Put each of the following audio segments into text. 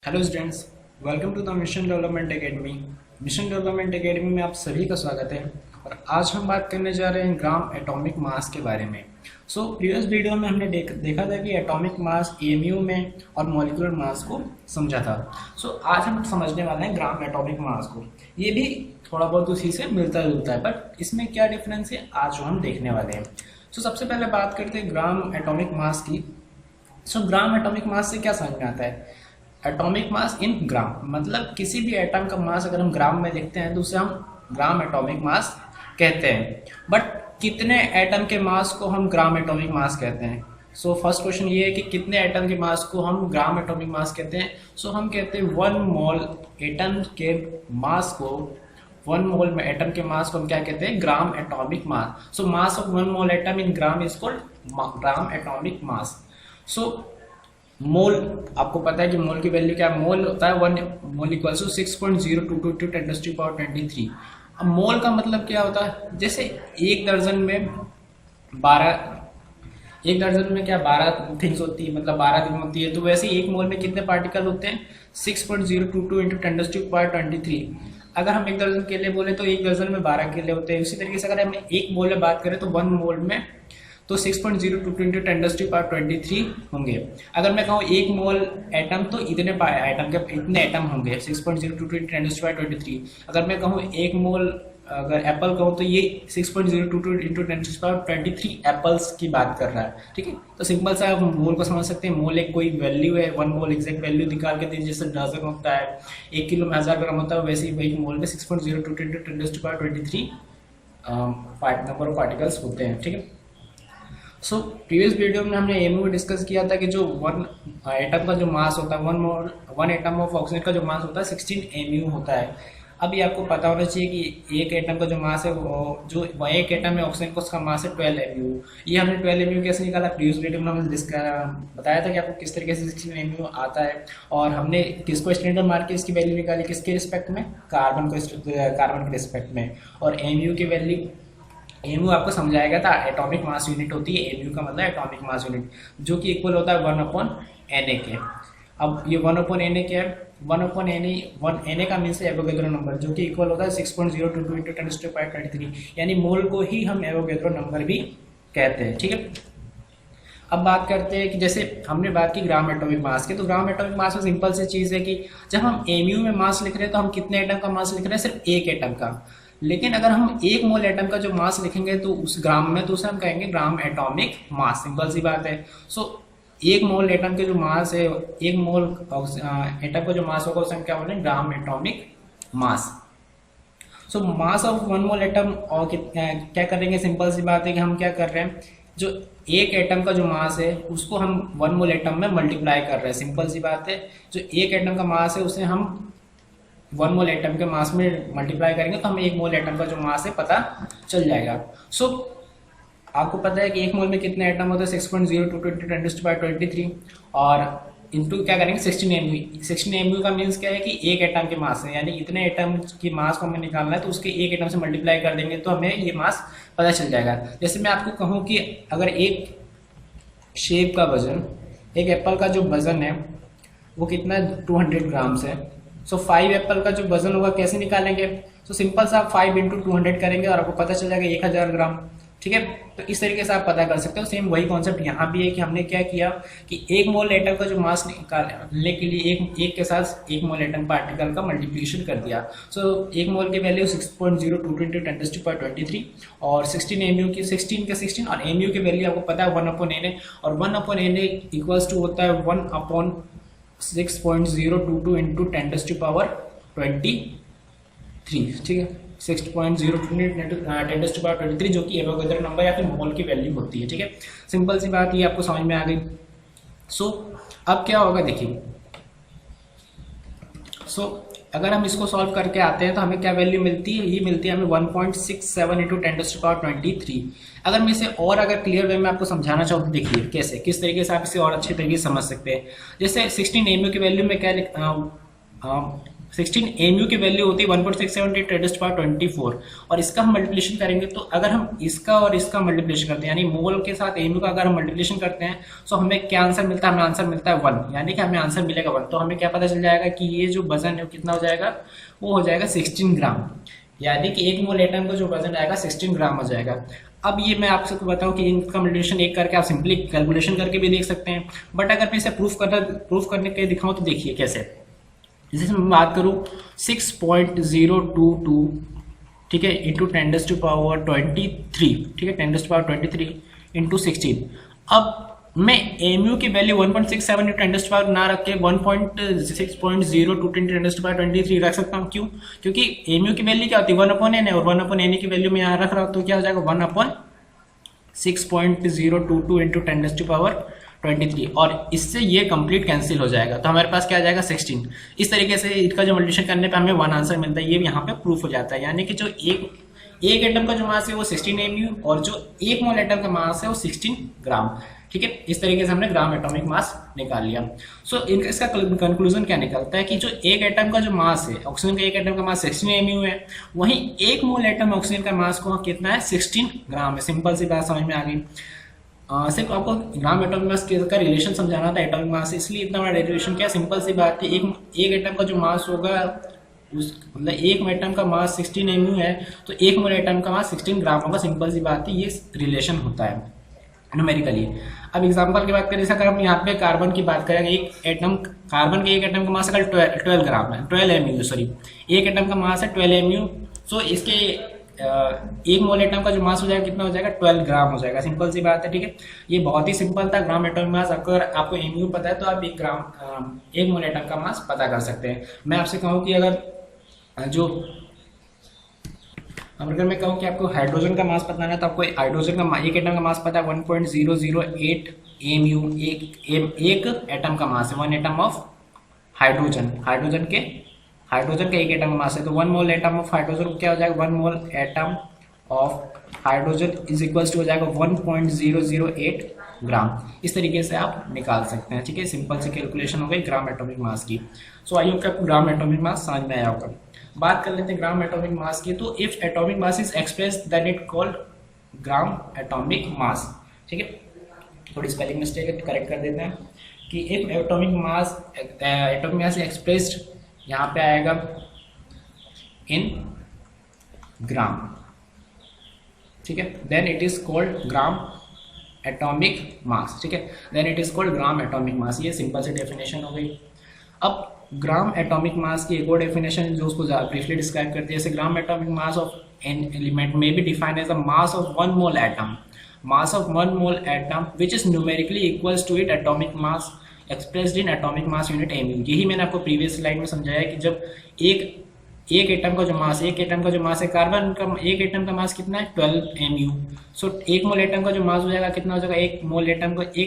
Hello students, welcome to the mission development academy. Mission development academy में आप सभी का स्वागत है। और आज हम बात करने जा रहे हैं ग्राम एटॉमिक मास के बारे में। प्रीवियस वीडियो में हमने देखा था कि एटॉमिक मास एमयू में और मॉलिक्यूलर मास को समझा था। आज हम समझने वाले हैं ग्राम एटॉमिक मास को। ये भी थोड़ा बहुत उसी से मिलता जुलता है, बट इसमें क्या डिफरेंस है आज जो हम देखने वाले हैं। सबसे पहले बात करते हैं ग्राम एटॉमिक मास की। ग्राम एटॉमिक मास से क्या समझ में आता है? एटॉमिक मास इन ग्राम, मतलब किसी भी एटम का मास अगर हम ग्राम में लिखते हैं तो उसे हम ग्राम एटॉमिक मास कहते हैं। बट कितने एटम के मास को हम ग्राम एटॉमिक मास कहते हैं? फर्स्ट क्वेश्चन ये है कि कितने एटम के मास को हम ग्राम एटॉमिक मास कहते हैं। हम कहते हैं 1 मोल एटम के मास को, 1 मोल में एटम के मास को हम क्या कहते हैं? Gram atomic mass. Mass of 1 mole atom in gram is called gram atomic mass. Mole, आपको पता है कि मोल की वैल्यू क्या है? मोल होता है 1 मोल इक्वल टू 6.022 × 10⁻23। अब मोल का मतलब क्या होता है? जैसे एक दर्जन में 12 थिंग्स होती है, मतलब 12 दिन होती है, तो वैसे एक मोल में कितने पार्टिकल होते हैं? 6.022 × 10⁻23। अगर हम एक दर्जन केले बोले तो एक दर्जन में 12 केले होते हैं। उसी तरीके से अगर हम एक मोल में बात करें तो 1 मोल में तो 6.022 × 10⁻23 होंगे। अगर मैं कहूँ एक मोल एटम तो इतने एटम होंगे 6.022 × 10⁻23। अगर मैं कहूँ एक मोल अगर एप्पल कहूँ तो ये 6.022 × 10⁻23 एप्पल्स की बात कर रहा है। ठीक है, तो सिंपल सा आप मोल को समझ सकते हैं। मोल एक कोई वैल्यू है, 1 मोल एग्जैक्ट वैल्यू निकाल के दीजिए। जैसे डजन होता है, 1 किलो में 1000 ग्राम होता है, वैसे ही एक मोल में 6.022 × 10⁻23 नंबर ऑफ पार्टिकल्स होते हैं। ठीक है, प्रीवियस वीडियो में हमने एमयू डिस्कस किया था कि जो 1 एटम का जो मास होता है, 1 एटम ऑफ ऑक्सीजन का जो मास होता है 16 एमयू होता है। अब ये आपको पता होना चाहिए कि एक एटम का जो मास है, वो जो एक एटम है ऑक्सीजन का, उसका मास है 12 एमयू। ये हमने 12 एमयू कैसे निकाला? प्रीवियस वीडियो में हमने बताया था कि आपको किस तरीके से 16 एमयू आता है। और हमने किसको स्टैंडर्ड मार्क के इसकी वैल्यू निकाली, किसके रिस्पेक्ट में? कार्बन के रिस्पेक्ट में। और एमयू की वैल्यू, एमयू आपको समझाएगा था, एटॉमिक मास यूनिट होती है। एमयू का मतलब एटॉमिक मास यूनिट, जो कि इक्वल होता है 1/Na के। अब ये 1/Na क्या है? 1 का मीन्स है एवोगैड्रो नंबर, जो कि इक्वल होता है 6.022 × 10⁻23। यानी मोल को ही हम एवोगैड्रो नंबर भी कहते हैं। ठीक है, अब बात करते हैं कि जैसे हमने बात की ग्राम एटॉमिक मास की, तो ग्राम एटॉमिक मास में सिंपल सी चीज़ है कि जब हम एमयू में मास लिख रहे हैं तो हम कितने एटम का मास लिख रहे हैं? सिर्फ एक एटम का। लेकिन अगर हम 1 मोल एटम का जो मास लिखेंगे तो उस ग्राम में, तो उसे हम कहेंगे ग्राम एटॉमिक मास। सिंपल सी बात है। 1 मोल एटम के जो मास है, 1 मोल एटम का जो मास होगा उसे हम क्या बोलेंगे? ग्राम atomic mass. Mass of 1 mole atom, और क्या करेंगे? सिंपल सी बात है कि हम क्या कर रहे हैं, जो एक एटम का जो मास है उसको हम 1 मोल एटम में मल्टीप्लाई कर रहे हैं। सिंपल सी बात है, जो एक एटम का मास है उसे हम 1 मोल एटम के मास में मल्टीप्लाई करेंगे तो हमें 1 मोल एटम का जो मास है पता चल जाएगा। आपको पता है कि 1 मोल में कितने एटम होते हैं? 6.022 × 10⁻23। और इंटू क्या करेंगे? 16 एमयू। 16 एमयू का मीन्स क्या है कि एक एटम के मास है, यानी इतने एटम की मास को हमें निकालना है तो उसके एक एटम से मल्टीप्लाई कर देंगे तो हमें ये मास पता चल जाएगा। जैसे मैं आपको कहूँ कि अगर एक सेब का वजन, एक एप्पल का जो वजन है वो कितना है? 200 ग्राम्स है। 5 एप्पल का जो वजन होगा कैसे निकालेंगे? सिंपल सा 5 × 200 करेंगे और आपको पता चल जाएगा 1000 ग्राम। ठीक है, तो इस तरीके से आप पता कर सकते हो। सेम वही कॉन्सेप्ट यहाँ भी है कि हमने क्या किया कि 1 मोल एटम का जो मास निकालने के लिए एक के साथ 1 मोल एटम पार्टिकल का मल्टीप्लिकेशन कर दिया। 1 मोल की वैल्यू 6.022 × 10⁻23 और 16 एमयू की 16 के 16, और एमयू की वैल्यू आपको पता है 1/Na, और 1/Na इक्वल्स टू होता है 1/6.022 × 10⁻23। ठीक है, 6.022 × 10⁻23, जो कि एवोगैड्रो नंबर या फिर मोल की वैल्यू होती है। ठीक है, सिंपल सी बात ये आपको समझ में आ गई। अब क्या होगा देखिए। अगर हम इसको सॉल्व करके आते हैं तो हमें क्या वैल्यू मिलती है? ये मिलती है हमें 1.67 × 10⁻23। अगर मैं इसे और अगर क्लियर वे में आपको समझाना चाहूँ तो देखिए कैसे, किस तरीके से आप इसे और अच्छे तरीके से समझ सकते हैं। जैसे 16 एमयू की वैल्यू में क्या 16 एमयू की वैल्यू होती है 1.678 10 to the power 24, और इसका हम मल्टीप्लिकेशन करेंगे तो अगर हम इसका और इसका मल्टीप्लिकेशन करते हैं यानी मोल के साथ एमयू का अगर हम मल्टीप्लिकेशन करते हैं तो हमें क्या आंसर मिलता है, हमें आंसर मिलता है 1, यानी कि हमें आंसर मिलेगा 1। तो हमें क्या पता चल जाएगा कि ये जो वजन है वो कितना हो जाएगा, वो हो जाएगा 16 ग्राम, यानी कि एक मोल एटम का जो वजन आएगा 16 ग्राम हो जाएगा। अब ये मैं आप सबको बताऊं कि इनका मल्टीप्लिकेशन एक करके आप सिंपली कैलकुलेशन करके भी देख सकते हैं, बट अगर मैं इसे प्रूफ करने के दिखाऊं तो देखिए कैसे। जैसे मैं बात करूं 6.022, ठीक है, इंटू 10 to the power 23, ठीक है, 10 to the power 23 इंटू 16। अब मैं एमयू की value 1.67 into 10 to the power ना रख के 6.022 10 to the power 23 रख सकता हूँ। क्यों? क्योंकि एमयू की वैल्यू क्या होती है 1/n है, और 1/n की वैल्यू मैं यहाँ रख रहा हूँ तो क्या हो जाएगा 1/6.022 इंटू 10 to the power 23, और इससे ये कंप्लीट कैंसिल हो जाएगा तो हमारे पास क्या आ जाएगा 16। इस तरीके से इसका जो मल्टीप्लिकेशन करने पे हमें 1 आंसर मिलता है, ये यहाँ पे प्रूफ हो जाता है। यानी कि जो एक एटम का जो मास है वो 16 एमयू और जो एक मोल एटम का मास है वो 16 ग्राम, ठीक है। इस तरीके से हमने ग्राम एटॉमिक मास निकाल लिया। सो इसका कंक्लूजन क्या निकलता है कि जो एक एटम का जो मास है, ऑक्सीजन का एक एटम का मास 16 एमयू है, वहीं एक मोल एटम ऑक्सीजन का मास को कितना है 16 ग्राम है। सिंपल सी बात समझ में आ गई। सिर्फ आपको ग्राम एटॉमिक मास का रिलेशन समझाना था एटॉमिक मास से, इसलिए इतना बड़ा डेरिवेशन क्या, सिंपल सी बात है। एक एटम का जो मास होगा मतलब एक एटम का मास 16 एमयू है तो एक मोल एटम का मास 16 ग्राम होगा। सिंपल सी बात है, ये रिलेशन होता है न्यूमेरिकली। अब एग्जांपल की बात करें, जैसे अगर हम यहाँ पे कार्बन की बात करें, कार्बन के एक एटम का मास अगर 12 ग्राम है, 12 एमयू सॉरी, एक एटम का मास है 12 एमयू, सो इसके एक मोल एटम का जो मास हो जाएगा कितना हो जाएगा 12 ग्राम हो जाएगा। सिंपल सी बात है, ठीक है। ये बहुत ही सिंपल था ग्राम एटॉमिक मास। अगर आपको एमयू पता है तो आप एक मोल एटम का मास पता कर सकते हैं। मैं आपसे कहूँ कि अगर मैं कहूँ कि आपको हाइड्रोजन का मास पता है तो आपको हाइड्रोजन का एक एटम का मास पता है 1.008 एमयू, एक एटम का मास है, 1 एटम ऑफ हाइड्रोजन। हाइड्रोजन का एक एटम का मास है तो 1 मोल एटम ऑफ हाइड्रोजन क्या हो जाएगा, 1 mole atom of hydrogen is equals to हो जाएगा 1.008 ग्राम। इस तरीके से आप निकाल सकते हैं, ठीक है। सिंपल सी कैलकुलेशन हो गई ग्राम एटॉमिक मास की। सो आई होप कि आपको ग्राम एटॉमिक मास समझ में आया होगा। बात कर लेते हैं ग्राम एटॉमिक मास की। तो if atomic mass is expressed then it called gram atomic mass, ठीक है। थोड़ी स्पेलिंग मिस्टेक है, करेक्ट कर देते हैं कि इफ एटॉमिक मास एक्सप्रेस्ड, यहाँ पे आएगा इन ग्राम, ठीक है, then it is called gram atomic mass, ठीक है, then it is called gram atomic mass. ये सिंपल सी डेफिनेशन हो गई। अब ग्राम एटॉमिक मास की एक और डेफिनेशन जो उसको ब्रीफली डिस्क्राइब करती है, जैसे gram atomic mass of an element में भी defined as the mass of 1 mole atom, mass of 1 mole atom which is numerically equals to it atomic mass expressed in atomic mass unit AMU. यही मैंने आपको previous slide में समझाया कि जब एक एटम का जो मास है कार्बन का, एक एटम का मास कितना है 12 एमयू। सो एक मोल एटम का जो मास हो जाएगा कितना हो जाएगा, एक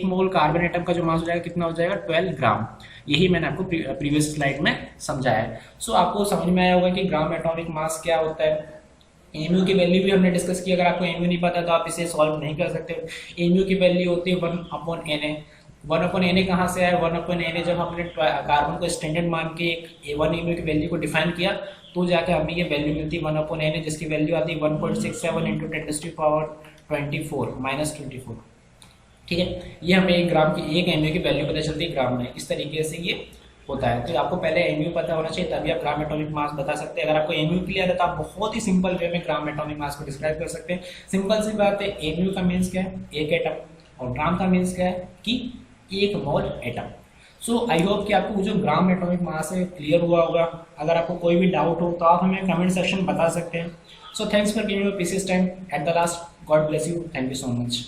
मोल कार्बन एटम का जो मास हो जाएगा कितना हो जाएगा 12 ग्राम। यही मैंने आपको प्रीवियस स्लाइड में समझाया है। सो आपको समझ में आया होगा कि ग्राम एटॉमिक मास क्या होता है। एमयू की वैल्यू भी हमने डिस्कस की। अगर आपको एमयू नहीं पता तो आप इसे सॉल्व नहीं कर सकते। एमयू की वैल्यू होती है 1/Na। 1/Na कहाँ से आया, 1/Na जब हमने कार्बन को स्टैंडर्ड मान के एक 1 एमयू की वैल्यू को डिफाइन किया तो जाके हमें ये वैल्यू मिलती है 1/Na, जिसकी वैल्यू आती है 1.67 इंटू 10 to the power 24 ठीक है। ये हमें एक एमयू की वैल्यू पता चलती है ग्राम में। इस तरीके से ये होता है। तो आपको पहले एमयू पता होना चाहिए तभी आप ग्राम एटॉमिक मास बता सकते हैं। अगर आपको एमयू क्लियर है तो आप बहुत ही सिंपल वे में ग्राम एटॉमिक मास को डिस्क्राइब कर सकते हैं। सिंपल सी बात है, एमयू का मीन्स क्या है, एक एटम, और ग्राम का मीन्स क्या है कि 1 mole atom. So I hope कि आपको जो ग्राम एटॉमिक मास है क्लियर हुआ होगा। अगर आपको कोई भी डाउट हो तो आप हमें कमेंट सेक्शन बता सकते हैं। So thanks for giving your precious time at the last. God bless you. Thank you so much.